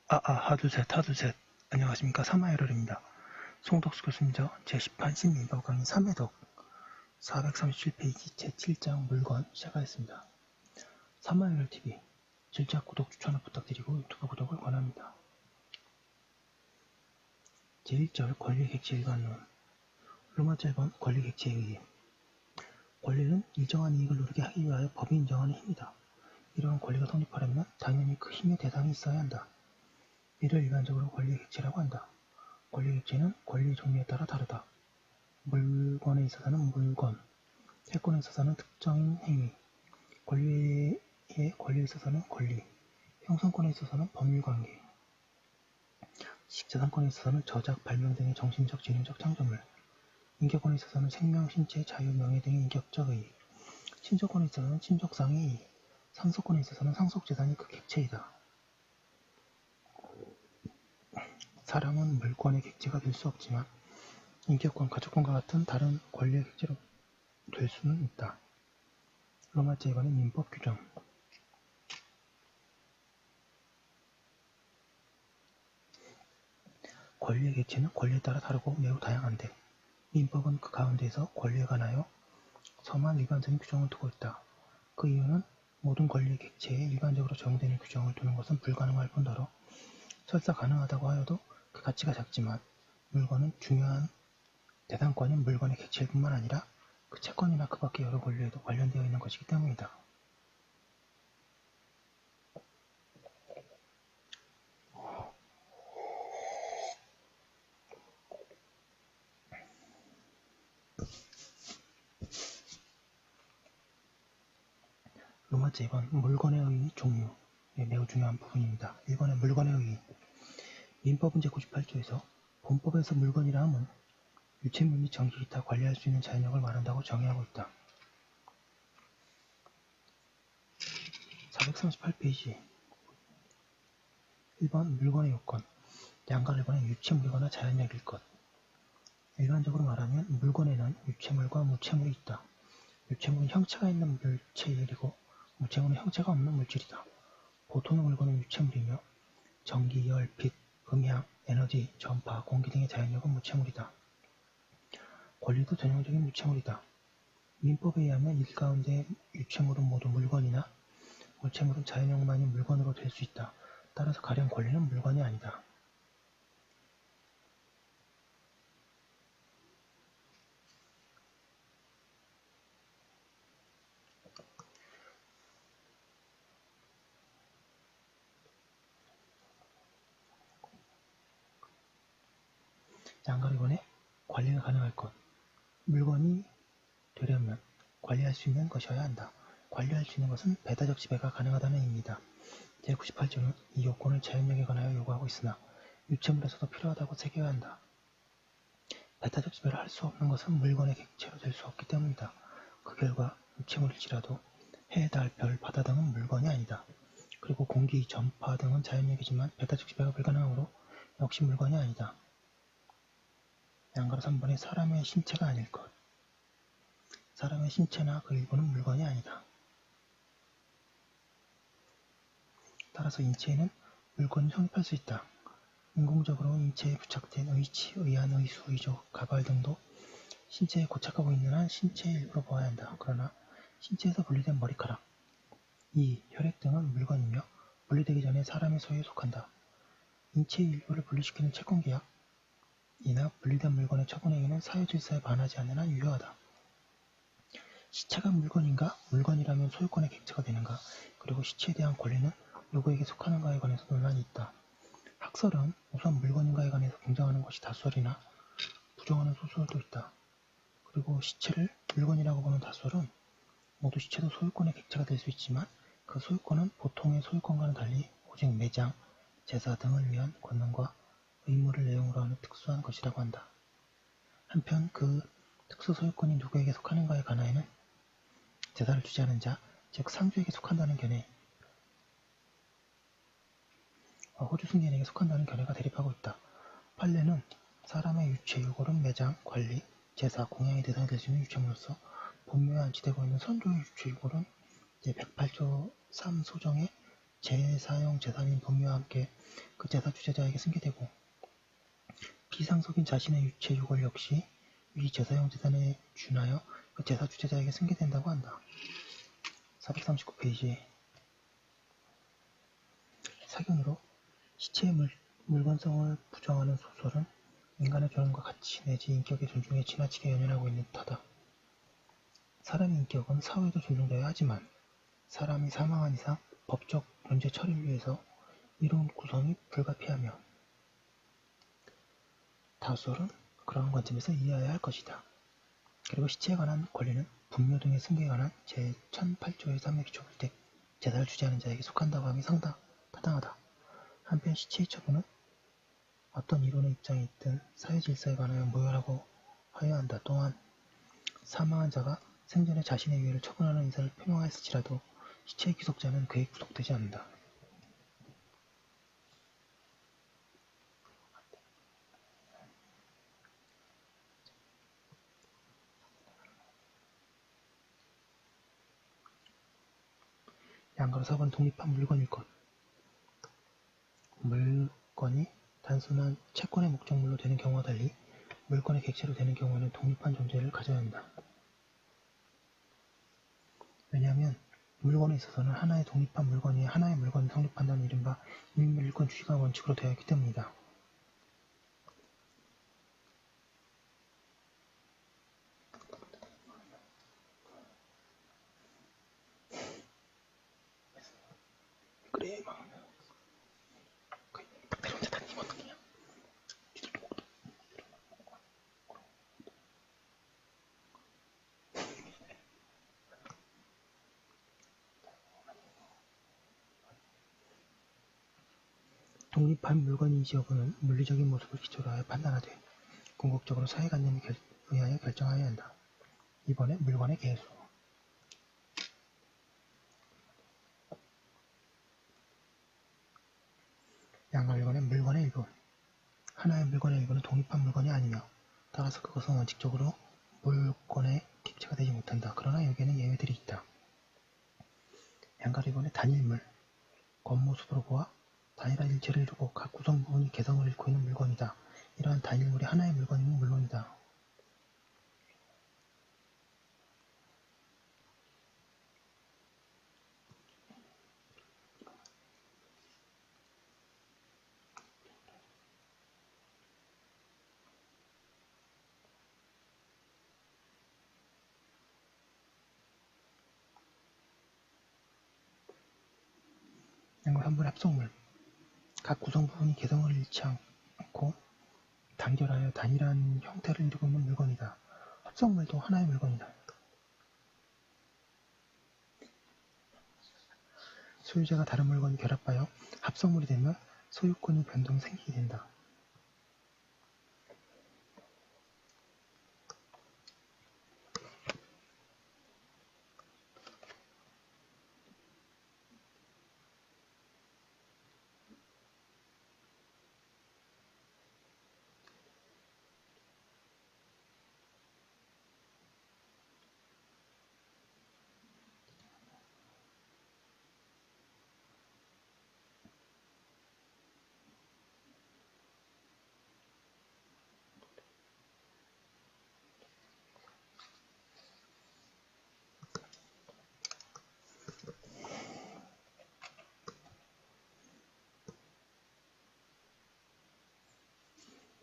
하두셋. 안녕하십니까. 사마에럴입니다. 송덕수 교수님저 제10판 신민법 강의 3회독 437페이지 제7장 물건 시작하겠습니다. 사마에럴TV 질작 구독 추천을 부탁드리고 유튜브 구독을 권합니다. 제1절 권리 객체 일관론 로마자 1번 권리 객체에 의해 권리는 일정한 이익을 누리게 하기 위하여 법이 인정하는 힘이다. 이러한 권리가 성립하려면 당연히 그 힘의 대상이 있어야 한다. 이를 일반적으로 권리의 객체라고 한다. 권리의 객체는 권리의 종류에 따라 다르다. 물건에 있어서는 물건, 채권에 있어서는 특정인 행위, 권리에 있어서는 권리, 형성권에 있어서는 법률관계, 지식재산권에 있어서는 저작, 발명 등의 정신적, 지능적 창조물, 인격권에 있어서는 생명, 신체, 자유, 명예 등의 인격적 의익, 친족권에 있어서는 친족상의 이익, 상속권에 있어서는 상속재산이 그 객체이다. 사람은 물권의 객체가 될 수 없지만 인격권, 가족권과 같은 다른 권리의 객체로 될 수는 있다. 로마자 2번의 민법 규정 권리의 객체는 권리에 따라 다르고 매우 다양한데 민법은 그 가운데에서 권리에 관하여 서만 일반적인 규정을 두고 있다. 그 이유는 모든 권리의 객체에 일반적으로 적용되는 규정을 두는 것은 불가능할 뿐더러 설사 가능하다고 하여도 그 가치가 작지만 물건은 중요한 대상권인 물건의 객체일 뿐만 아니라 그 채권이나 그 밖의 여러 권리에도 관련되어 있는 것이기 때문이다. 로마자 2번 물건의 의의 종류 매우 중요한 부분입니다. 1번의 물건의 의의 민법은 제98조에서 본법에서 물건이라 함은 유체물 및 정기 기타 관리할 수 있는 자연력을 말한다고 정의하고 있다. 438페이지 1번 물건의 요건 양가 1번의 유체물이거나 자연력일 것 일반적으로 말하면 물건에는 유체물과 무체물이 있다. 유체물은 형체가 있는 물체이고 무체물은 형체가 없는 물질이다. 보통의 물건은 유체물이며 전기, 열, 빛, 음향, 에너지, 전파, 공기 등의 자연력은 무체물이다. 권리도 전형적인 무체물이다. 민법에 의하면 이 가운데 유체물은 모두 물건이나 무체물은 자연력만이 물건으로 될 수 있다. 따라서 가령 권리는 물건이 아니다. 양가 1번에 관리가 가능할 것 물건이 되려면 관리할 수 있는 것이어야 한다. 관리할 수 있는 것은 배타적 지배가 가능하다는 의미다. 제98조는 이 요건을 자연력에 관하여 요구하고 있으나 유체물에서도 필요하다고 새겨야 한다. 배타적 지배를 할 수 없는 것은 물건의 객체로 될 수 없기 때문이다. 그 결과 유체물일지라도 해, 달, 별, 바다 등은 물건이 아니다. 그리고 공기, 전파 등은 자연력이지만 배타적 지배가 불가능하므로 역시 물건이 아니다. 양가로 3번에 사람의 신체가 아닐 것 사람의 신체나 그 일부는 물건이 아니다. 따라서 인체에는 물건이 성립할 수 있다. 인공적으로 인체에 부착된 의치, 의안, 의수, 의족, 가발 등도 신체에 고착하고 있는 한 신체의 일부로 보아야 한다. 그러나 신체에서 분리된 머리카락, 이, 혈액 등은 물건이며 분리되기 전에 사람의 소유에 속한다. 인체의 일부를 분리시키는 채권계약, 이나 분리된 물건의 처분행위는 사회질서에 반하지 않는 한 유효하다. 시체가 물건인가? 물건이라면 소유권의 객체가 되는가? 그리고 시체에 대한 권리는 누구에게 속하는가에 관해서 논란이 있다. 학설은 우선 물건인가에 관해서 긍정하는 것이 다수설이나 부정하는 소설도 있다. 그리고 시체를 물건이라고 보는 다수설은 모두 시체도 소유권의 객체가 될 수 있지만 그 소유권은 보통의 소유권과는 달리 오직 매장, 제사 등을 위한 권능과 의무를 내용으로 하는 특수한 것이라고 한다. 한편 그 특수 소유권이 누구에게 속하는가에 관하여는 제사를 주지 않은 자, 즉 상주에게 속한다는 견해, 호주 승객에게 속한다는 견해가 대립하고 있다. 판례는 사람의 유체 요골은 매장, 관리, 제사, 공양의 대상이 될 수 있는 유체물로서 본묘에 안치되고 있는 선조의 유체 요골은 제108조 3소정의 재사용 재산인 법률과 함께 그 재산 주체자에게 승계되고 비상속인 자신의 유체 유골 역시 위 재사용 재산에 준하여 그 재산 주체자에게 승계된다고 한다. 439페이지 사견으로 시체의 물건성을 부정하는 소설은 인간의 존엄과 가치 내지 인격의 존중에 지나치게 연연하고 있는 듯하다. 사람의 인격은 사후에도 존중되어야 하지만 사람이 사망한 이상 법적 문제 처리를 위해서 이로운 구성이 불가피하며 다수설은 그러한 관점에서 이해해야 할 것이다. 그리고 시체에 관한 권리는 분묘 등의 승계에 관한 제1008조의 3의 기초불택 재산을 주재하는 자에게 속한다고 함이 타당하다. 한편 시체의 처분은 어떤 이론의 입장에 있든 사회질서에 관하여 무효라고 하여야 한다. 또한 사망한 자가 생전에 자신의 유해를 처분하는 의사를 표명하였을지라도 시체의 귀속자는 그에 구속되지 않는다. 양가로 사고는 독립한 물건일 것. 물건이 단순한 채권의 목적물로 되는 경우와 달리 물건의 객체로 되는 경우에는 독립한 존재를 가져야 한다. 왜냐하면 물건에 있어서는 하나의 독립한 물건이 하나의 물건을 성립한다는 이른바 일물일권 주의가 원칙으로 되어 있기 때문이다. 그래 막 내 혼자 다니면 어떡하냐. 독립한 물건인지 여부는 물리적인 모습을 기초로 하여 판단하되 궁극적으로 사회관념에 의하여 결정하여야 한다. 이번에 물건의 개수. 양가 물건의 물건의 일부. 하나의 물건의 일부는 독립한 물건이 아니며 따라서 그것은 원칙적으로 물건의 객체가 되지 못한다. 그러나 여기에는 예외들이 있다. 양가 일본의 단일물, 겉모습으로 보아 단일한 일체를 두고 각 구성 부분이 개성을 잃고 있는 물건이다. 이러한 단일물이 하나의 물건이면 물론이다. 양가 3분의 합성물, 각 구성 부분이 개성을 잃지 않고 단결하여 단일한 형태를 이루고 있는 물건이다. 합성물도 하나의 물건이다. 소유자가 다른 물건이 결합하여 합성물이 되면 소유권의 변동이 생기게 된다.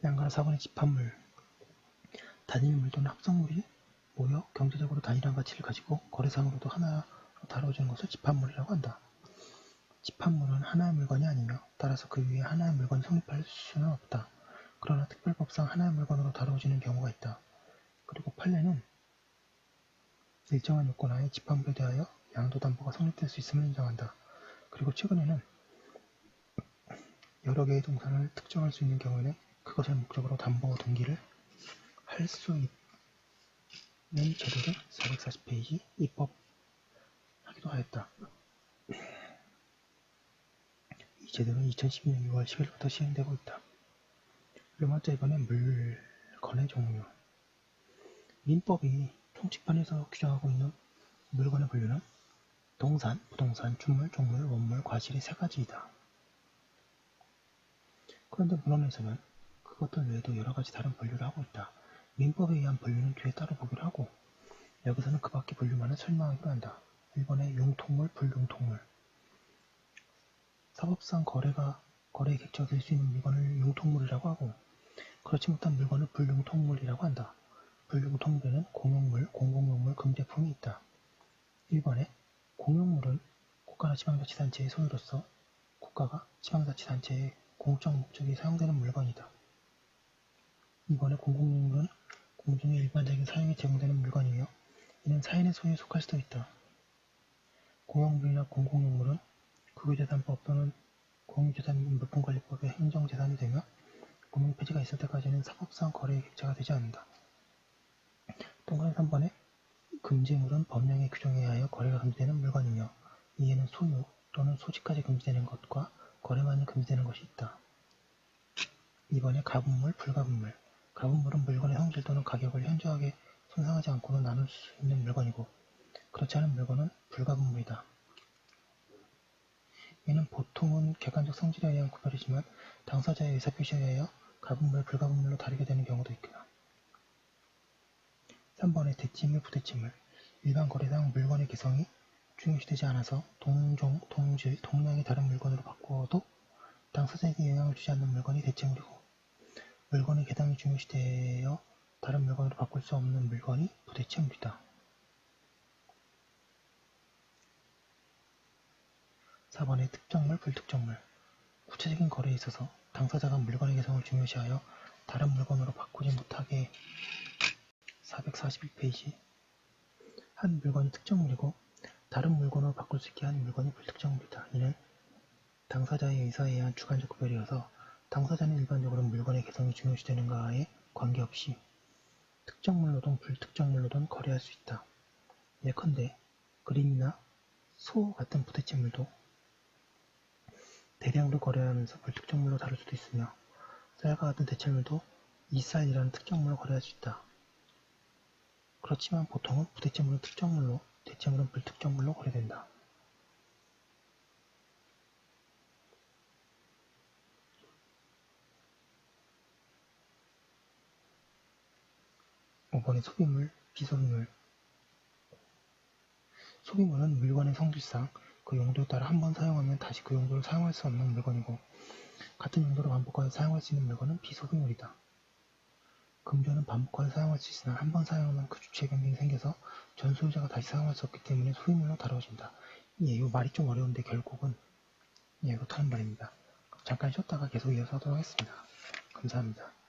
양가 4번의 집합물, 단일물 또는 합성물이 모여 경제적으로 단일한 가치를 가지고 거래상으로도 하나로 다뤄지는 것을 집합물이라고 한다. 집합물은 하나의 물건이 아니며 따라서 그 위에 하나의 물건이 성립할 수는 없다. 그러나 특별법상 하나의 물건으로 다뤄지는 경우가 있다. 그리고 판례는 일정한 요건하에 집합물에 대하여 양도담보가 성립될 수 있음을 인정한다. 그리고 최근에는 여러 개의 동산을 특정할 수 있는 경우에는 그것을 목적으로 담보 등기를 할 수 있는 제도를 440페이지 입법하기도 하였다. 이 제도는 2012년 6월 10일부터 시행되고 있다. 류마자 이번엔 물건의 종류. 민법이 통치판에서 규정하고 있는 물건의 분류는 동산, 부동산, 주물, 종물, 원물, 과실이 세 가지이다. 그런데 문헌에서는 그것들 외에도 여러 가지 다른 분류를 하고 있다. 민법에 의한 분류는 뒤에 따로 보기로 하고 여기서는 그 밖의 분류만을 설명하기로 한다. 1번에 융통물, 불융통물. 사법상 거래의 객체가 될 수 있는 물건을 융통물이라고 하고 그렇지 못한 물건을 불융통물이라고 한다. 불융통물에는 공용물, 공공용물, 금제품이 있다. 1번에 공용물은 국가나 지방자치단체의 소유로서 국가가 지방자치단체의 공적 목적에 사용되는 물건이다. 2번에 공공용물은 공중의 일반적인 사용에 제공되는 물건이며 이는 사인의 소유에 속할 수도 있다. 공용물이나 공공용물은 국유재산법 또는 공유재산 물품관리법의 행정재산이 되며 금융폐지가 있을 때까지는 사법상 거래의 객체가 되지 않는다. 동그라미 3번에 금지물은 법령에 규정에 의하여 거래가 금지되는 물건이며 이에는 소유 또는 소지까지 금지되는 것과 거래만이 금지되는 것이 있다. 2번에 가분물, 불가분물. 가분물은 물건의 성질 또는 가격을 현저하게 손상하지 않고는 나눌 수 있는 물건이고 그렇지 않은 물건은 불가분물이다. 이는 보통은 객관적 성질에 의한 구별이지만 당사자의 의사표시에 의하여 가분물, 불가분물로 다르게 되는 경우도 있다. 3번에 대치물, 부대치물. 일반 거래상 물건의 개성이 중요시되지 않아서 동종, 동질, 동량이 다른 물건으로 바꾸어도 당사자에게 영향을 주지 않는 물건이 대체물이고 물건의 개성이 중요시되어 다른 물건으로 바꿀 수 없는 물건이 부대체물이다. 4번에 특정물, 불특정물. 구체적인 거래에 있어서 당사자가 물건의 개성을 중요시하여 다른 물건으로 바꾸지 못하게 441페이지 한 물건이 특정물이고 다른 물건으로 바꿀 수 있게 한 물건이 불특정물이다. 이는 당사자의 의사에 의한 주관적 구별이어서 당사자는 일반적으로 물건의 개성이 중요시되는가에 관계없이 특정물로든 불특정물로든 거래할 수 있다. 예컨대 그림이나 소 같은 부대찌물도 대량으로 거래하면서 불특정물로 다룰 수도 있으며 쌀과 같은 대체물도 이쌀이라는 특정물로 거래할 수 있다. 그렇지만 보통은 부대찌물은 특정물로, 대체물은 불특정물로 거래된다. 5번의 소비물, 비소비물. 소비물은 물건의 성질상 그 용도에 따라 한 번 사용하면 다시 그 용도를 사용할 수 없는 물건이고 같은 용도로 반복하여 사용할 수 있는 물건은 비소비물이다. 금전은 반복하여 사용할 수 있으나 한 번 사용하면 그 주체의 변경이 생겨서 전 소유자가 다시 사용할 수 없기 때문에 소비물로 다뤄진다. 이 말이 좀 어려운데 결국은 이렇다는 말입니다. 잠깐 쉬었다가 계속 이어서 하도록 하겠습니다. 감사합니다.